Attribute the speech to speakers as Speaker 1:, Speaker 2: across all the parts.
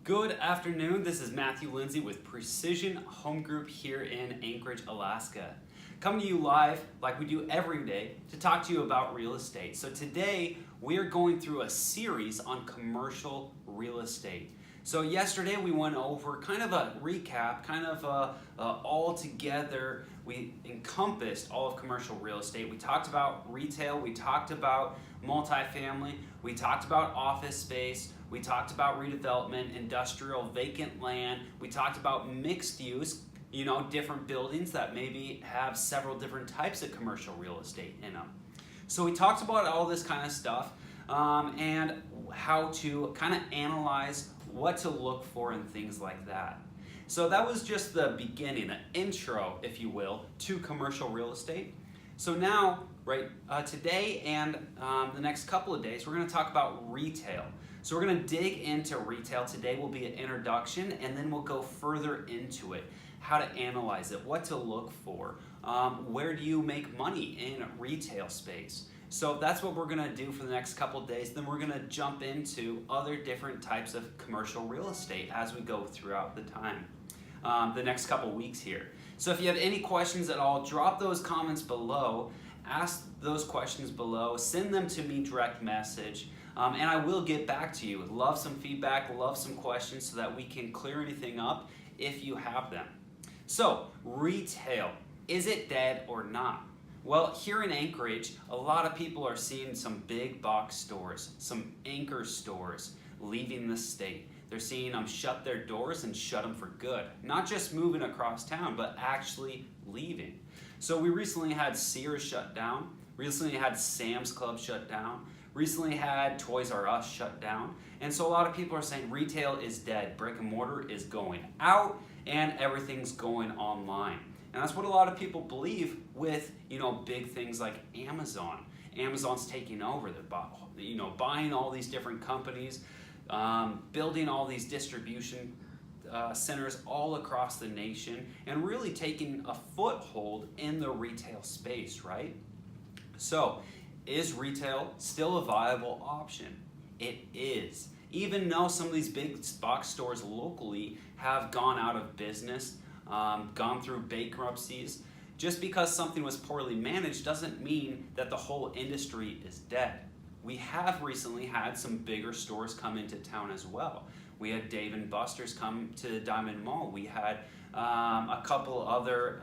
Speaker 1: Good afternoon, this is Matthew Lindsay with Precision Home Group here in Anchorage, Alaska. Coming to you live, like we do every day, to talk to you about real estate. So today, we are going through a series on commercial real estate. So yesterday we went over kind of a recap, kind of all together, we encompassed all of commercial real estate. We talked about retail, we talked about multifamily, we talked about office space, we talked about redevelopment, industrial, vacant land, we talked about mixed use, different buildings that maybe have several different types of commercial real estate in them. So we talked about all this kind of stuff and how to kind of analyze what to look for and things like that. So that was just the beginning, the intro, if you will, to commercial real estate. So now, today and the next couple of days, we're going to talk about retail. So we're going to dig into retail. Today will be an introduction, and then we'll go further into it. How to analyze it, what to look for, where do you make money in retail space. So that's what we're going to do for the next couple of days. Then we're going to jump into other different types of commercial real estate as we go throughout the time, the next couple of weeks here. So if you have any questions at all, drop those comments below, ask those questions below, send them to me direct message, and I will get back to you. Love some feedback, love some questions so that we can clear anything up if you have them. So retail, is it dead or not? Well, here in Anchorage, a lot of people are seeing some big box stores, some anchor stores leaving the state. They're seeing them shut their doors and shut them for good. Not just moving across town, but actually leaving. So we recently had Sears shut down, recently had Sam's Club shut down, recently had Toys R Us shut down. And so a lot of people are saying retail is dead, brick and mortar is going out, and everything's going online. And that's what a lot of people believe with, big things like Amazon. Amazon's taking over. They're buying all these different companies, building all these distribution centers all across the nation, and really taking a foothold in the retail space, right? So, is retail still a viable option? It is. Even though some of these big box stores locally have gone out of business, gone through bankruptcies, just because something was poorly managed doesn't mean that the whole industry is dead. We have recently had some bigger stores come into town as well. We had Dave & Buster's come to Diamond Mall. We had a couple other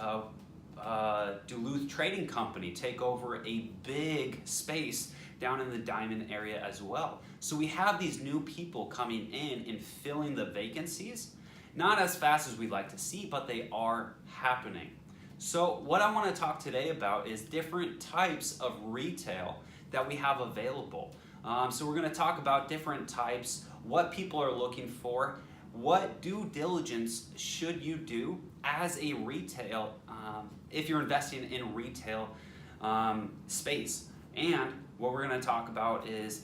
Speaker 1: Duluth Trading Company take over a big space down in the Diamond area as well. So we have these new people coming in and filling the vacancies. Not as fast as we'd like to see, but they are happening. So what I want to talk today about is different types of retail that we have available. So we're going to talk about different types, what people are looking for, what due diligence should you do as a retail, if you're investing in retail space. And what we're going to talk about is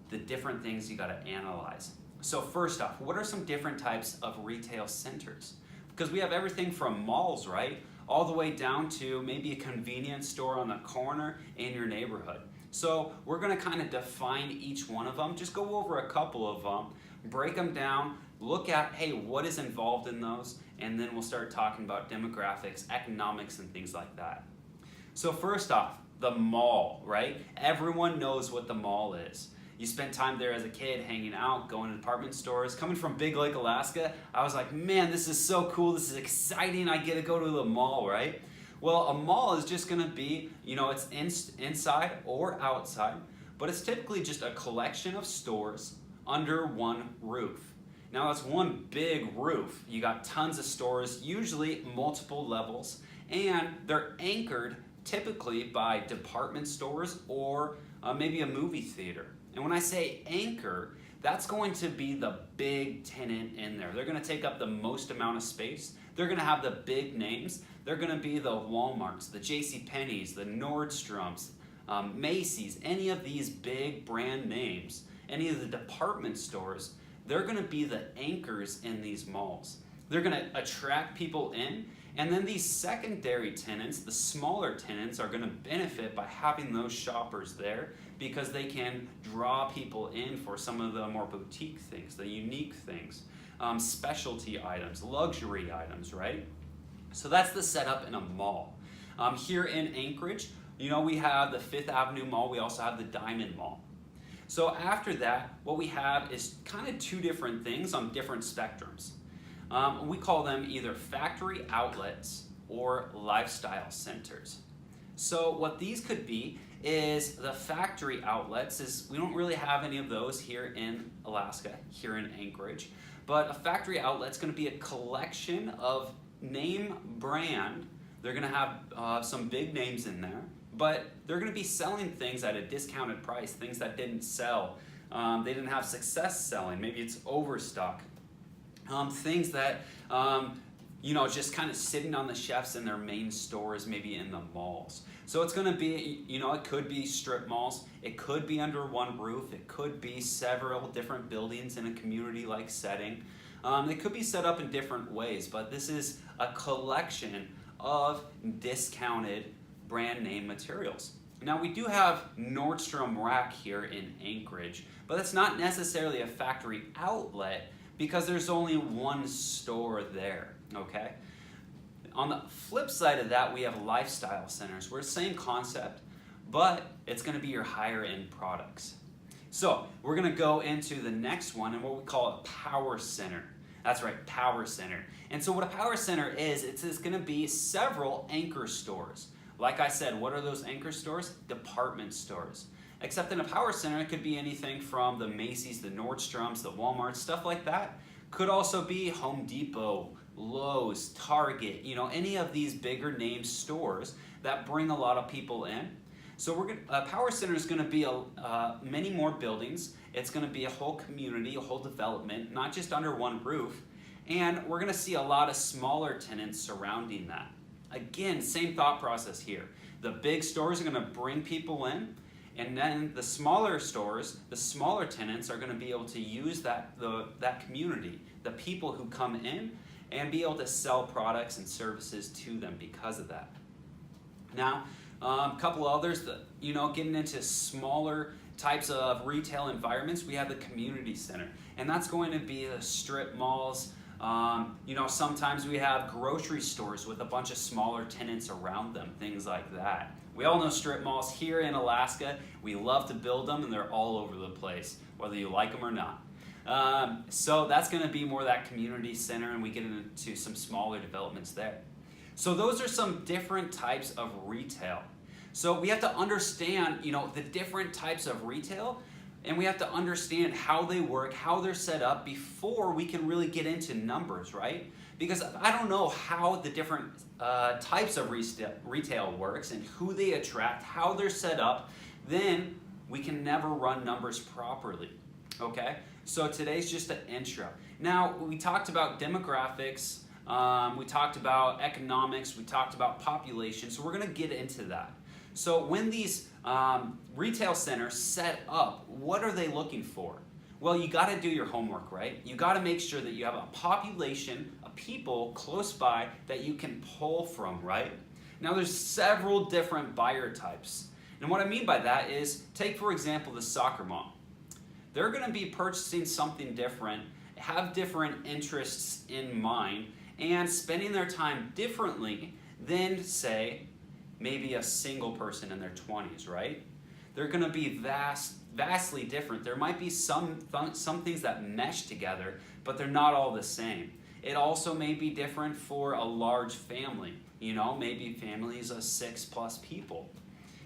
Speaker 1: the different things you got to analyze. So first off, what are some different types of retail centers? Because we have everything from malls, right? All the way down to maybe a convenience store on the corner in your neighborhood. So we're going to kind of define each one of them, just go over a couple of them, break them down, look at, hey, what is involved in those, and then we'll start talking about demographics, economics, and things like that. So first off, the mall, right? Everyone knows what the mall is. You spent time there as a kid, hanging out, going to department stores. Coming from Big Lake, Alaska, I was like, man, this is so cool. This is exciting. I get to go to the mall, right? Well, a mall is just going to be, it's inside or outside, but it's typically just a collection of stores under one roof. Now, that's one big roof. You got tons of stores, usually multiple levels, and they're anchored typically by department stores or maybe a movie theater. And when I say anchor, that's going to be the big tenant in there. They're going to take up the most amount of space. They're going to have the big names. They're going to be the Walmarts, the JCPenney's, the Nordstroms, Macy's, any of these big brand names, any of the department stores, they're going to be the anchors in these malls. They're going to attract people in, and then these secondary tenants, the smaller tenants, are going to benefit by having those shoppers there because they can draw people in for some of the more boutique things, the unique things. specialty items, luxury items, right? So that's the setup in a mall. Here in Anchorage, we have the Fifth Avenue Mall. We also have the Diamond Mall. So after that, what we have is kind of two different things on different spectrums. We call them either factory outlets or lifestyle centers. So what these could be is the factory outlets. We don't really have any of those here in Alaska, here in Anchorage, but a factory outlet's going to be a collection of name brand. They're going to have some big names in there, but they're going to be selling things at a discounted price, things that didn't sell. They didn't have success selling. Maybe it's overstock. Things that, just kind of sitting on the shelves in their main stores, maybe in the malls. So it's going to be, it could be strip malls. It could be under one roof. It could be several different buildings in a community-like setting. They could be set up in different ways, but this is a collection of discounted brand name materials. Now we do have Nordstrom Rack here in Anchorage, but it's not necessarily a factory outlet because there's only one store there, okay? On the flip side of that, we have lifestyle centers. We're the same concept, but it's gonna be your higher end products. So we're gonna go into the next one and what we call a power center. That's right, power center. And so what a power center is, it's gonna be several anchor stores. Like I said, what are those anchor stores? Department stores. Except in a power center, it could be anything from the Macy's, the Nordstroms, the Walmart, stuff like that. Could also be Home Depot, Lowe's, Target, any of these bigger name stores that bring a lot of people in. So a power center is going to be many more buildings. It's going to be a whole community, a whole development, not just under one roof. And we're going to see a lot of smaller tenants surrounding that. Again, same thought process here. The big stores are going to bring people in, and then the smaller stores, the smaller tenants are going to be able to use that community, the people who come in, and be able to sell products and services to them because of that. Now, a couple others that, getting into smaller types of retail environments, we have the community center, and that's going to be the strip malls. Sometimes we have grocery stores with a bunch of smaller tenants around them, things like that. We all know strip malls here in Alaska. We love to build them, and they're all over the place, whether you like them or not. So that's going to be more that community center, and we get into some smaller developments there. So those are some different types of retail. So we have to understand, the different types of retail, and we have to understand how they work, how they're set up before we can really get into numbers, right? Because if I don't know how the different types of retail works and who they attract, how they're set up, then we can never run numbers properly, okay? So today's just an intro. Now, we talked about demographics, we talked about economics, we talked about population, so we're gonna get into that. So when these retail centers set up, what are they looking for? Well, you gotta do your homework, right? You gotta make sure that you have a population of people close by that you can pull from, right? Now there's several different buyer types. And what I mean by that is, take for example the soccer mom. They're gonna be purchasing something different, have different interests in mind, and spending their time differently than, say, maybe a single person in their 20s, right? They're gonna be vastly different. There might be some things that mesh together, but they're not all the same. It also may be different for a large family. Maybe families of 6+ people.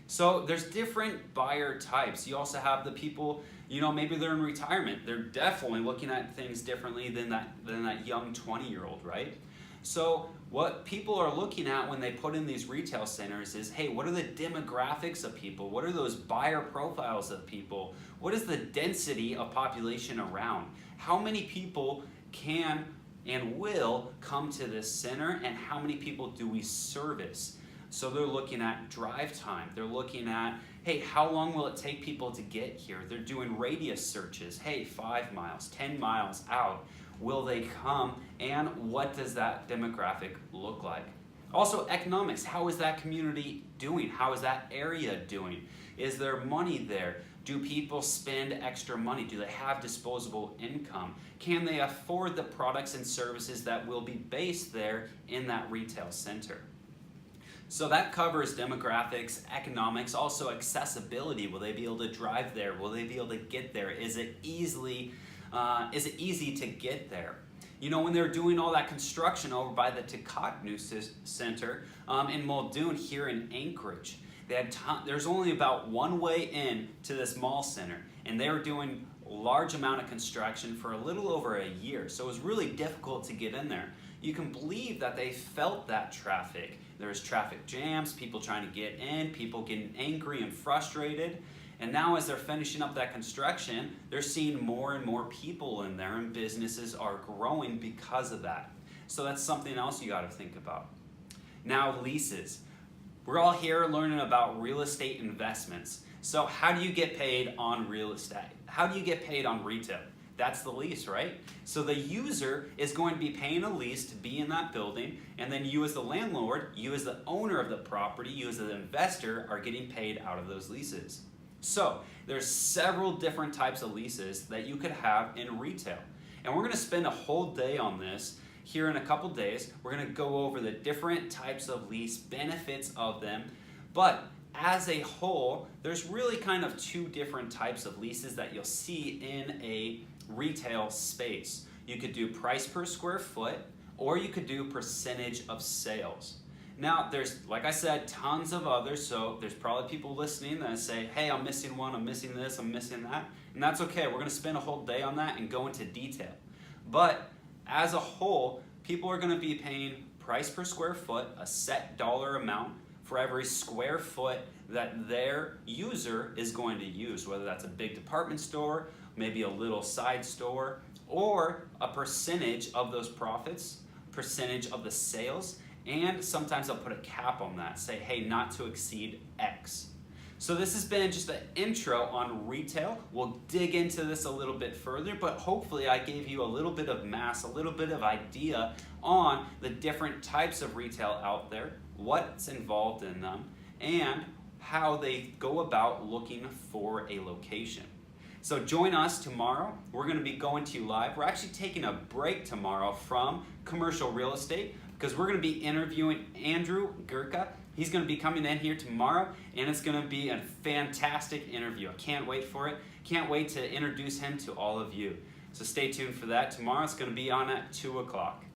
Speaker 1: So there's different buyer types. You also have the people, maybe they're in retirement. They're definitely looking at things differently than that young 20-year-old, right? So what people are looking at when they put in these retail centers is, hey, what are the demographics of people? What are those buyer profiles of people? What is the density of population around? How many people can and will come to this center, and how many people do we service? So they're looking at drive time. They're looking at, hey, how long will it take people to get here? They're doing radius searches. Hey, 5 miles, 10 miles out. Will they come, and what does that demographic look like? Also, economics. How is that community doing? How is that area doing? Is there money there? Do people spend extra money? Do they have disposable income? Can they afford the products and services that will be based there in that retail center? So that covers demographics, economics, also accessibility. Will they be able to drive there? Will they be able to get there? Is it easy to get there? You know, when they're doing all that construction over by the Takotnu Center in Muldoon here in Anchorage, there's only about one way in to this mall center, and they were doing a large amount of construction for a little over a year, so it was really difficult to get in there. You can believe that they felt that traffic. There was traffic jams, people trying to get in, people getting angry and frustrated, and now as they're finishing up that construction, they're seeing more and more people in there, and businesses are growing because of that. So that's something else you got to think about. Now, leases. We're all here learning about real estate investments. So how do you get paid on real estate? How do you get paid on retail? That's the lease, right? So the user is going to be paying a lease to be in that building, and then you as the landlord, you as the owner of the property, you as the investor are getting paid out of those leases. So there's several different types of leases that you could have in retail. And we're going to spend a whole day on this here in a couple days. We're going to go over the different types of lease, benefits of them, but as a whole, there's really kind of two different types of leases that you'll see in a retail space. You could do price per square foot, or you could do percentage of sales. Now, there's, like I said, tons of others, so there's probably people listening that say, hey, I'm missing one, I'm missing this, I'm missing that, and that's okay. We're going to spend a whole day on that and go into detail. But as a whole, people are going to be paying price per square foot, a set dollar amount for every square foot that their user is going to use, whether that's a big department store, maybe a little side store, or a percentage of those profits, percentage of the sales, and sometimes I'll put a cap on that, say, hey, not to exceed X. So this has been just an intro on retail. We'll dig into this a little bit further, but hopefully I gave you a little bit of mass, a little bit of idea on the different types of retail out there, what's involved in them, and how they go about looking for a location. So join us tomorrow. We're going to be going to you live. We're actually taking a break tomorrow from commercial real estate because we're going to be interviewing Andrew Gurka. He's going to be coming in here tomorrow, and it's going to be a fantastic interview. I can't wait for it. Can't wait to introduce him to all of you. So stay tuned for that. Tomorrow it's going to be on at 2 o'clock.